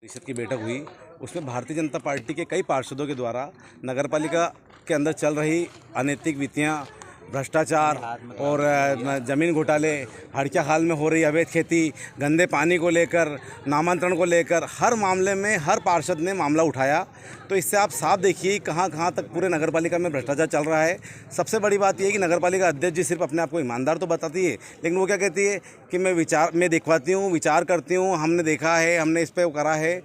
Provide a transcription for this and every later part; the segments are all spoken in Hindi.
परिषद की बैठक हुई। उसमें भारतीय जनता पार्टी के कई पार्षदों के द्वारा नगरपालिका के अंदर चल रही अनैतिक नीतियाँ, भ्रष्टाचार और ज़मीन घोटाले, हड़किया खाल में हो रही अवैध खेती, गंदे पानी को लेकर, नामांतरण को लेकर हर मामले में हर पार्षद ने मामला उठाया। तो इससे आप साफ देखिए कहाँ कहाँ तक पूरे नगरपालिका में भ्रष्टाचार चल रहा है। सबसे बड़ी बात यह है कि नगरपालिका अध्यक्ष जी सिर्फ अपने आप को ईमानदार तो बताती है, लेकिन वो क्या कहती है कि मैं दिखवाती हूँ, विचार करती हूँ, हमने देखा है, हमने इस पर वो करा है,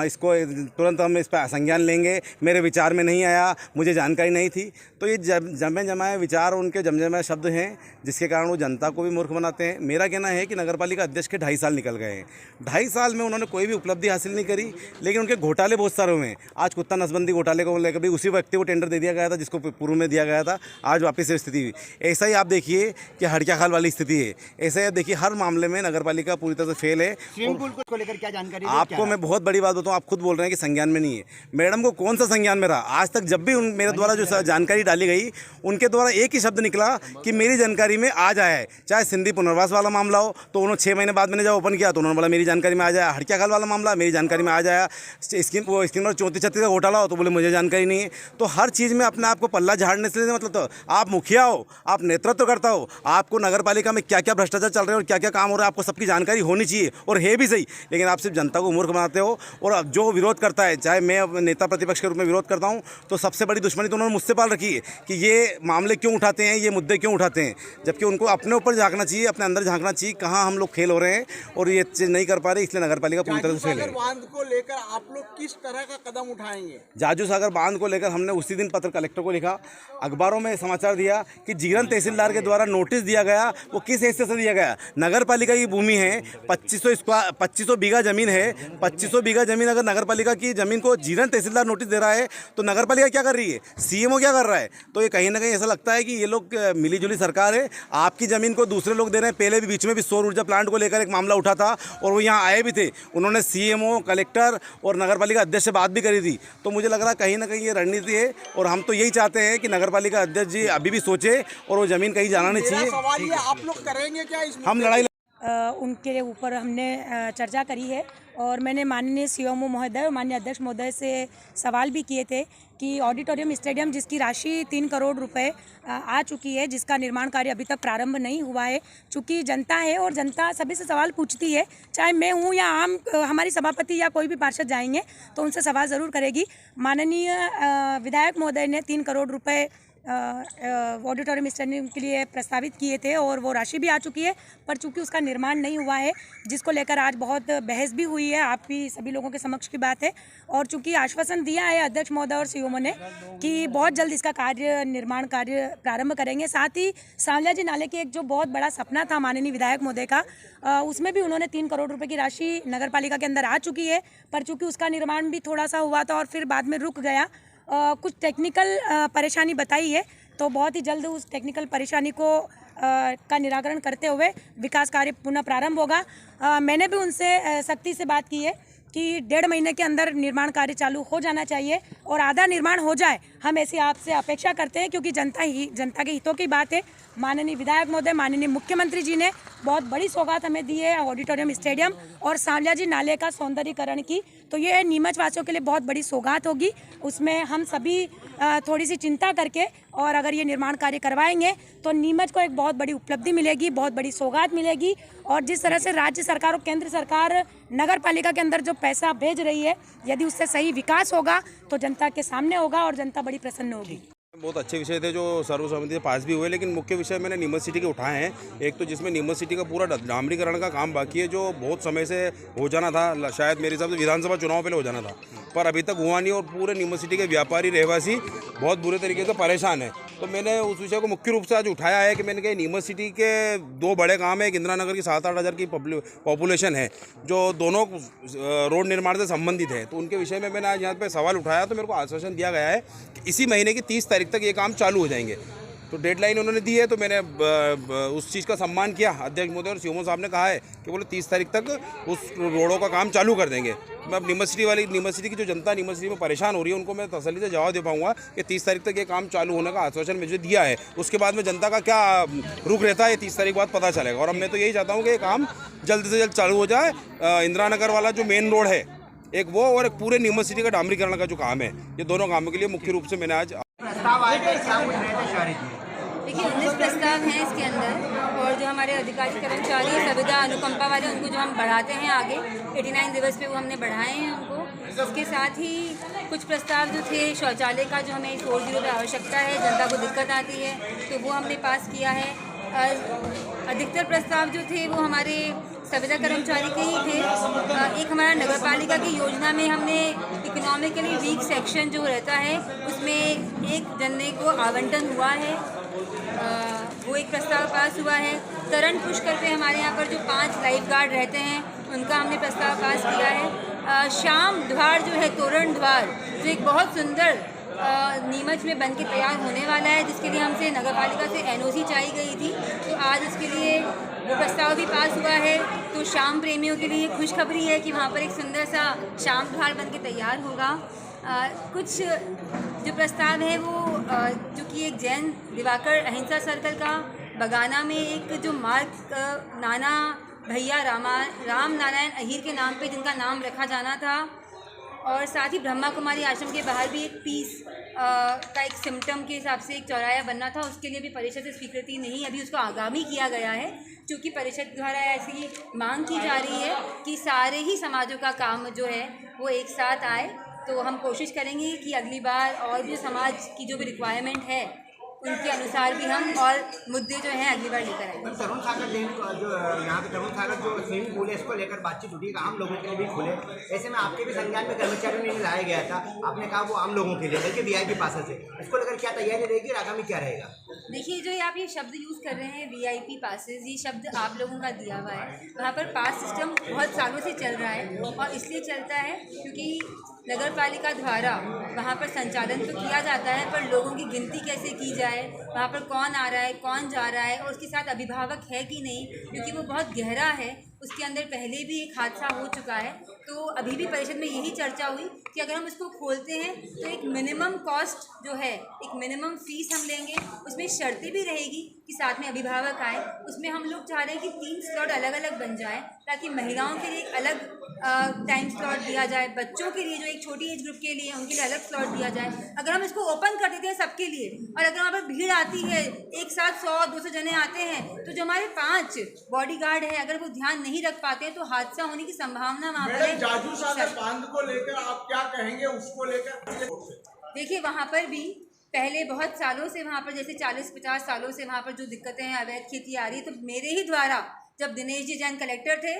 इसको तुरंत हम इस पर संज्ञान लेंगे, मेरे विचार में नहीं आया, मुझे जानकारी नहीं थी। तो ये जमे जमाए विचार, उनके जमजमाए शब्द हैं, जिसके कारण वो जनता को भी मूर्ख बनाते हैं। मेरा कहना है कि नगरपालिका अध्यक्ष के 2.5 साल निकल गए हैं। 2.5 साल में उन्होंने कोई भी उपलब्धि हासिल नहीं करी, लेकिन उनके घोटाले बहुत सारे हुए हैं। आज कुत्ता नसबंदी घोटाले को लेकर भी उसी व्यक्ति को टेंडर दे दिया गया था जिसको पूर्व में दिया गया था, आज वापस से स्थिति हुई। ऐसा ही आप देखिए कि हड़किया खाल वाली स्थिति है। ऐसा ही आप देखिए हर मामले में नगरपालिका पूरी तरह से फेल है। को लेकर क्या जानकारी आपको मैं बहुत बड़ी बात बताऊँ, आप खुद बोल रहे हैं कि संज्ञान में नहीं है। मैडम को कौन सा संज्ञान में रहा? आज तक जब भी मेरे द्वारा जो जानकारी डाली गई, उनके द्वारा एक ही शब्द निकला कि मेरी जानकारी में आज आया है। चाहे सिंधी पुनर्वास वाला मामला हो तो उन्होंने 6 महीने बाद मैंने जब ओपन किया तो उन्होंने बोला मेरी जानकारी में आ जाए। हड़किया खाल वाला मामला मेरी जानकारी में आ जाए। स्कीम नंबर 34-36 का घोटाला हो तो बोले मुझे जानकारी नहीं है। तो हर चीज़ में अपने आप को पल्ला झाड़ने से मतलब, तो आप मुखिया हो, आप नेतृत्व करता हो, आपको नगरपालिका में क्या क्या भ्रष्टाचार चल रहे हैं और क्या क्या काम हो रहा है आपको सबकी जानकारी होनी चाहिए, और है भी सही। लेकिन आप सिर्फ जनता को मूर्ख बनाते हो। और अब जो विरोध करता है, चाहे मैं नेता प्रतिपक्ष के रूप में विरोध करता हूँ, तो सबसे बड़ी दुश्मनी तो उन्होंने मुझसे पाल रखी है कि ये मामले क्यों उठाते हैं, ये मुद्दे क्यों उठाते हैं, जबकि उनको अपने ऊपर झांकना चाहिए, अपने अंदर झांकना चाहिए कहाँ हम लोग फेल हो रहे हैं और ये चीज़ नहीं कर पा रहे, इसलिए नगरपालिका पूरी तरह से फेल है। बांध को लेकर आप लोग किस तरह का कदम उठाएंगे? जाजू सागर बांध को लेकर हमने उसी दिन पत्र कलेक्टर को लिखा, अखबारों में समाचार दिया कि जीरन तहसीलदार के द्वारा नोटिस दिया गया। वो किस हैसियत से दिया गया? नगरपालिका की भूमि है, 2500 बीघा जमीन है। 2500 बीघा जमीन अगर नगरपालिका की जमीन को जीरन तहसीलदार नोटिस दे रहा है तो नगरपालिका क्या कर रही है, सीएमओ क्या कर रहा है? तो ये कहीं ना कहीं ऐसा लगता है कि ये लोग मिलीजुली सरकार है। आपकी ज़मीन को दूसरे लोग दे रहे हैं। पहले भी बीच में भी सौर ऊर्जा प्लांट को लेकर एक मामला उठा था और वो यहाँ आए भी थे। उन्होंने सीएमओ, कलेक्टर और नगरपालिका अध्यक्ष से बात भी करी थी। तो मुझे लग रहा है कहीं ना कहीं ये रणनीति है और हम तो यही चाहते हैं कि नगरपालिका अध्यक्ष जी अभी भी सोचे और वो ज़मीन कहीं जाना नहीं चाहिए। सवाल ये आप लोग करेंगे क्या इस हम लड़ाई उनके ऊपर हमने चर्चा करी है और मैंने माननीय सीएमओ महोदय और माननीय अध्यक्ष महोदय से सवाल भी किए थे कि ऑडिटोरियम स्टेडियम जिसकी राशि 3 करोड़ रुपए आ चुकी है, जिसका निर्माण कार्य अभी तक प्रारंभ नहीं हुआ है। चूँकि जनता है और जनता सभी से सवाल पूछती है, चाहे मैं हूँ या आम हमारी सभापति या कोई भी पार्षद जाएंगे तो उनसे सवाल ज़रूर करेगी। माननीय विधायक महोदय ने 3 करोड़ रुपये ऑडिटोरियम स्टेडियम के लिए प्रस्तावित किए थे और वो राशि भी आ चुकी है, पर चूंकि उसका निर्माण नहीं हुआ है, जिसको लेकर आज बहुत बहस भी हुई है, आप भी सभी लोगों के समक्ष की बात है। और चूंकि आश्वासन दिया है अध्यक्ष महोदय और सीएमओ ने कि बहुत जल्द इसका निर्माण कार्य प्रारंभ करेंगे। साथ ही सांवलिया जी नाले के एक जो बहुत बड़ा सपना था माननीय विधायक महोदय का, उसमें भी उन्होंने 3 करोड़ रुपये की राशि नगरपालिका के अंदर आ चुकी है, पर चूँकि उसका निर्माण भी थोड़ा सा हुआ था और फिर बाद में रुक गया। कुछ टेक्निकल परेशानी बताई है, तो बहुत ही जल्द उस टेक्निकल परेशानी को का निराकरण करते हुए विकास कार्य पुनः प्रारंभ होगा। मैंने भी उनसे सख्ती से बात की है कि 1.5 महीने के अंदर निर्माण कार्य चालू हो जाना चाहिए और आधा निर्माण हो जाए, हम ऐसी आपसे अपेक्षा करते हैं, क्योंकि जनता के हितों की बात है। माननीय विधायक महोदय, माननीय मुख्यमंत्री जी ने बहुत बड़ी सौगात हमें दी है ऑडिटोरियम स्टेडियम और सांवलिया जी नाले का सौंदर्यीकरण की, तो ये नीमच वासियों के लिए बहुत बड़ी सौगात होगी। उसमें हम सभी थोड़ी सी चिंता करके और अगर ये निर्माण कार्य करवाएंगे तो नीमच को एक बहुत बड़ी उपलब्धि मिलेगी, बहुत बड़ी सौगात मिलेगी। और जिस तरह से राज्य सरकार और केंद्र सरकार नगर पालिका के अंदर जो पैसा भेज रही है, यदि उससे सही विकास होगा तो जनता के सामने होगा और जनता बड़ी प्रसन्न होगी। बहुत अच्छे विषय थे जो सर्वसम्मति से पास भी हुए, लेकिन मुख्य विषय मैंने नीमच सिटी के उठाए हैं। एक तो जिसमें नीमच सिटी का पूरा डामरीकरण का काम बाकी है, जो बहुत समय से हो जाना था, शायद मेरे हिसाब से विधानसभा चुनाव पहले हो जाना था, पर अभी तक हुआ नहीं और पूरे नीमच सिटी के व्यापारी रहवासी बहुत बुरे तरीके से परेशान है। तो मैंने उस विषय को मुख्य रूप से आज उठाया है कि मैंने कहा नीमच सिटी के 2 बड़े काम है। इंदिरा नगर की 7-8 हज़ार की पॉपुलेशन है जो दोनों रोड निर्माण से संबंधित है, तो उनके विषय में मैंने आज यहाँ पे सवाल उठाया। तो मेरे को आश्वासन दिया गया है कि इसी महीने की 30 तारीख तक ये काम चालू हो जाएंगे। तो डेडलाइन उन्होंने दी है, तो मैंने उस चीज़ का सम्मान किया। अध्यक्ष महोदय और सीएमओ साहब ने कहा है कि बोले 30 तारीख तक उस रोडों का काम चालू कर देंगे। मैं अब नीमच सिटी की जो जनता नीमच सिटी में परेशान हो रही है उनको मैं तसल्ली से जवाब दे पाऊंगा कि 30 तारीख तक ये काम चालू होने का आश्वासन मुझे दिया है। उसके बाद में जनता का क्या रुख रहता है 30 तारीख बाद पता चलेगा। और मैं तो यही चाहता हूँ कि ये काम जल्द से जल्द चालू हो जाए। इंदिरा नगर वाला जो मेन रोड है एक वो और एक पूरे नीमच सिटी का डामरीकरण का जो काम है, ये दोनों कामों के लिए मुख्य रूप से मैंने आज प्रस्ताव आए थे, क्या कुछ रहे थे शहरी में? देखिए 19 प्रस्ताव हैं इसके अंदर, और जो हमारे अधिकारी कर्मचारी संविदा अनुकंपा वाले उनको जो हम बढ़ाते हैं आगे 89 दिवस पे वो हमने बढ़ाए हैं उनको। इसके साथ ही कुछ प्रस्ताव जो थे शौचालय का, जो हमें 4-0 पे आवश्यकता है, जनता को दिक्कत आती है, तो वो हमने पास किया है। अधिकतर प्रस्ताव जो थे वो हमारे संविदा कर्मचारी के ही थे। एक हमारा नगर पालिका की योजना में हमने इकोनॉमिकली वीक सेक्शन जो रहता है उसमें एक जनने को आवंटन हुआ है, वो एक प्रस्ताव पास हुआ है। तरण पुष्कर पे हमारे यहाँ पर जो 5 लाइफ गार्ड रहते हैं उनका हमने प्रस्ताव पास किया है। शाम द्वार जो है, तोरण द्वार, जो एक बहुत सुंदर नीमच में बन के तैयार होने वाला है, जिसके लिए हमसे नगर पालिका से NOC चाहिए गई थी, तो आज उसके लिए वो प्रस्ताव भी पास हुआ है। तो शाम प्रेमियों के लिए खुशखबरी है कि वहाँ पर एक सुंदर सा शाम द्वार बन के तैयार होगा। कुछ जो प्रस्ताव है वो जो कि एक जैन दिवाकर अहिंसा सर्कल का बगाना में एक जो मार्ग नाना भैया राम नारायण अहीर के नाम पे जिनका नाम रखा जाना था, और साथ ही ब्रह्मा कुमारी आश्रम के बाहर भी एक पीस का एक सिम्टम के हिसाब से एक चौराया बनना था, उसके लिए भी परिषद से स्वीकृति नहीं, अभी उसको आगामी किया गया है, क्योंकि परिषद द्वारा ऐसी मांग की जा रही है कि सारे ही समाजों का काम जो है वो एक साथ आए। तो हम कोशिश करेंगे कि अगली बार और भी समाज की जो भी रिक्वायरमेंट है उनके अनुसार भी हम और मुद्दे जो हैं अगली बार लेकर आएंगे। तरुण सागर डैम जो यहाँ पे तरुण सागर जो स्विमिंग पूल है, इसको लेकर बातचीत उठी कि आम लोगों के लिए भी खुले। ऐसे में आपके भी संज्ञान में कर्मचारियों ने लाया गया था, आपने कहा वो आम लोगों के लिए बल्कि VIP पासेस है, इसको लेकर क्या तैयारी रहेगी और आगामी क्या रहेगा? देखिए, जो आप ये शब्द यूज़ कर रहे हैं VIP पासेस, ये शब्द आप लोगों का दिया हुआ है। वहाँ पर पास सिस्टम बहुत सालों से चल रहा है, और इसलिए चलता है क्योंकि नगर पालिका द्वारा वहाँ पर संचालन तो किया जाता है, पर लोगों की गिनती कैसे की जाए, वहाँ पर कौन आ रहा है, कौन जा रहा है, और उसके साथ अभिभावक है कि नहीं, क्योंकि वो बहुत गहरा है, उसके अंदर पहले भी एक हादसा हो चुका है। तो अभी भी परिषद में यही चर्चा हुई कि अगर हम इसको खोलते हैं तो एक मिनिमम कॉस्ट जो है, एक मिनिमम फीस हम लेंगे, उसमें शर्तें भी रहेगी कि साथ में अभिभावक आए। उसमें हम लोग चाह रहे हैं कि 3 स्लॉट अलग अलग बन जाए, ताकि महिलाओं के लिए एक अलग टाइम स्लॉट दिया जाए, बच्चों के लिए जो एक छोटी एज ग्रुप के लिए उनके लिए अलग स्लॉट दिया जाए। अगर हम इसको ओपन कर देते हैं सबके लिए, और अगर वहाँ पर भीड़ आती है, एक साथ 100-200 जने आते हैं, तो जो हमारे 5 बॉडीगार्ड हैं अगर वो ध्यान नहीं रख पाते हैं तो हादसा होने की संभावना वहाँ पर है। जाजू सागर बांध को लेकर आप क्या कहेंगे, उसको लेकर? देखिए, वहाँ पर भी पहले बहुत सालों से वहाँ पर जैसे 40-50 सालों से वहाँ पर जो दिक्कतें हैं, अवैध खेती आ रही है, तो मेरे ही द्वारा जब दिनेश जी जैन कलेक्टर थे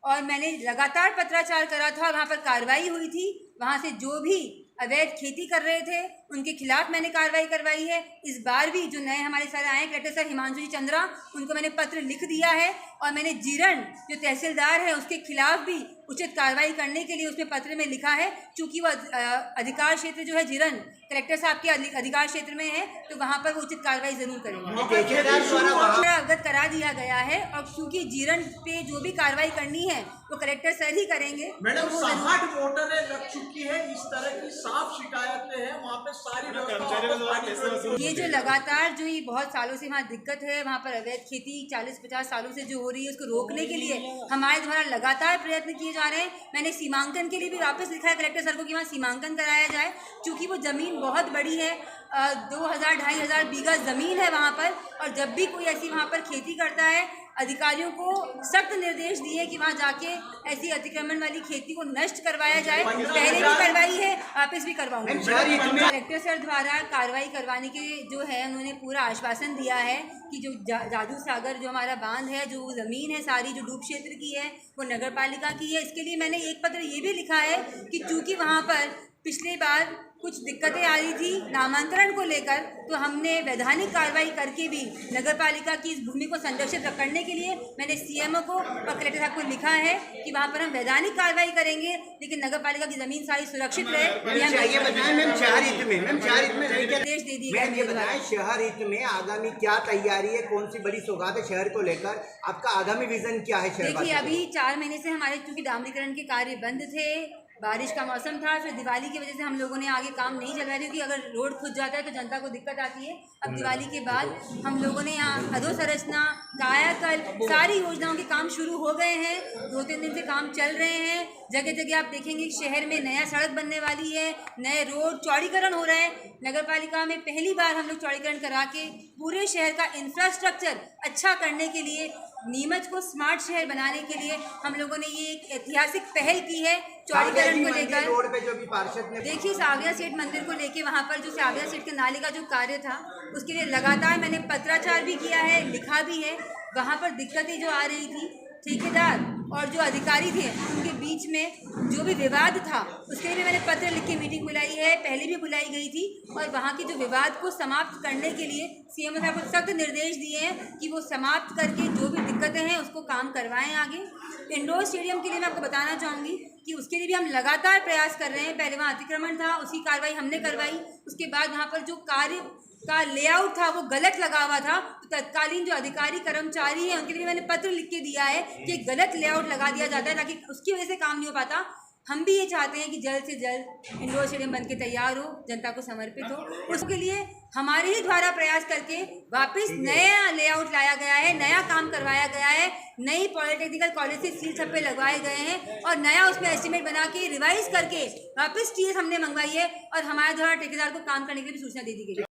और मैंने लगातार पत्राचार करा था, वहाँ पर कार्रवाई हुई थी। वहाँ से जो भी अवैध खेती कर रहे थे उनके खिलाफ मैंने कार्रवाई करवाई है। इस बार भी जो नए हमारे सर आए हैं, कलेक्टर सर हिमांशु जी चंद्रा, उनको मैंने पत्र लिख दिया है, और मैंने जीरण जो तहसीलदार है उसके खिलाफ भी उचित कार्रवाई करने के लिए उसमें पत्र में लिखा है। चूँकि वो अधिकार क्षेत्र जो है जीरण कलेक्टर साहब के अधिकार क्षेत्र में है, तो वहाँ पर वो उचित कार्रवाई जरूर करेंगे। अवगत करा दिया गया है, और क्योंकि जीरण पे जो भी कार्रवाई करनी है वो कलेक्टर सर ही करेंगे। मैडम, 60 मोटरें लग चुकी है, इस तरह की साफ शिकायतें हैं, वहाँ पे सारी ये जो लगातार जो ये बहुत सालों से वहाँ दिक्कत है, वहाँ पर अवैध खेती 40-50 सालों से जो हो रही है, उसको रोकने के लिए हमारे द्वारा लगातार प्रयत्न किए जा रहे हैं। मैंने सीमांकन के लिए भी वापस लिखा है कलेक्टर सर को कि वहाँ सीमांकन कराया जाए, क्योंकि वो ज़मीन बहुत बड़ी है, 2000-2500 बीघा ज़मीन है वहाँ पर, और जब भी कोई ऐसी वहाँ पर खेती करता है, अधिकारियों को सख्त निर्देश दिए कि वहाँ जाके ऐसी अतिक्रमण वाली खेती को नष्ट करवाया जाए। पहले भी करवाई है, वापस भी करवाऊंगी। कलेक्टर सर द्वारा कार्रवाई करवाने के जो है उन्होंने पूरा आश्वासन दिया है कि जो जाजू सागर जो हमारा बांध है, जो ज़मीन है सारी जो डूब क्षेत्र की है, वो नगर पालिका की है। इसके लिए मैंने एक पत्र ये भी लिखा है कि चूँकि वहाँ पर पिछली बार कुछ दिक्कतें आ रही थी नामांतरण को लेकर, तो हमने वैधानिक कार्रवाई करके भी नगर पालिका की इस भूमि को संरक्षित करने के लिए मैंने CMO को और कलेक्टर साहब को लिखा है कि वहाँ पर हम वैधानिक कार्रवाई करेंगे, लेकिन नगर पालिका की ज़मीन सारी सुरक्षित रहे। निर्देश दे दिए। ये बताएं, शहर हित में आगामी क्या तैयारी है, कौन सी बड़ी सौगात है शहर को लेकर, आपका आगामी विजन क्या है? देखिए, अभी 4 महीने से हमारे चूँकि डामरीकरण के कार्य बंद थे, बारिश का मौसम था, फिर दिवाली की वजह से हम लोगों ने आगे काम नहीं चलवाया क्योंकि अगर रोड खुद जाता है तो जनता को दिक्कत आती है। अब दिवाली के बाद हम लोगों ने यहाँ अधोसंरचना, कायाकल्प, सारी योजनाओं के काम शुरू हो गए हैं। 2-3 दिन से काम चल रहे हैं। जगह जगह आप देखेंगे शहर में नया सड़क बनने वाली है, नए रोड, चौड़ीकरण हो रहा है। नगर पालिका में पहली बार हम लोग चौड़ीकरण करा के पूरे शहर का इंफ्रास्ट्रक्चर अच्छा करने के लिए, नीमच को स्मार्ट शहर बनाने के लिए हम लोगों ने ये एक ऐतिहासिक पहल की है चौड़ीकरण को लेकर। रोड पे जो भी पार्षद ने देखिए साविया सेठ मंदिर को लेके वहाँ पर जो साविया सेठ के नाले का जो कार्य था उसके लिए लगातार मैंने पत्राचार भी किया है, लिखा भी है। वहाँ पर दिक्कतें जो आ रही थी, ठेकेदार और जो अधिकारी थे उनके बीच में जो भी विवाद था उसके लिए भी मैंने पत्र लिख के मीटिंग बुलाई है, पहले भी बुलाई गई थी। और वहाँ के जो विवाद को समाप्त करने के लिए सीएम साहब को सख्त निर्देश दिए हैं कि वो समाप्त करके जो भी दिक्कतें हैं उसको काम करवाएं आगे। इंडोर स्टेडियम के लिए मैं आपको बताना चाहूँगी कि उसके लिए भी हम लगातार प्रयास कर रहे हैं। पहले वहाँ अतिक्रमण था, उसकी कार्रवाई हमने करवाई। उसके बाद वहाँ पर जो कार्य का लेआउट था वो गलत लगा हुआ था, तो तत्कालीन जो अधिकारी कर्मचारी हैं उनके लिए मैंने पत्र लिख के दिया है कि गलत लेआउट लगा दिया जाता है ताकि उसकी वजह से काम नहीं हो पाता। हम भी ये चाहते हैं कि जल्द से जल्द इंडोर स्टेडियम बन के तैयार हो, जनता को समर्पित हो। उसके लिए हमारे ही द्वारा प्रयास करके वापस नया लेआउट लाया गया है, नया काम करवाया गया है, नई पॉलिटेक्निकल कॉलेज से सील छप्पे लगवाए गए हैं और नया उसमें एस्टिमेट बना के रिवाइज करके वापस टीएस हमने मंगवाई है और हमारे द्वारा ठेकेदार को काम करने की भी सूचना दे दी गई है।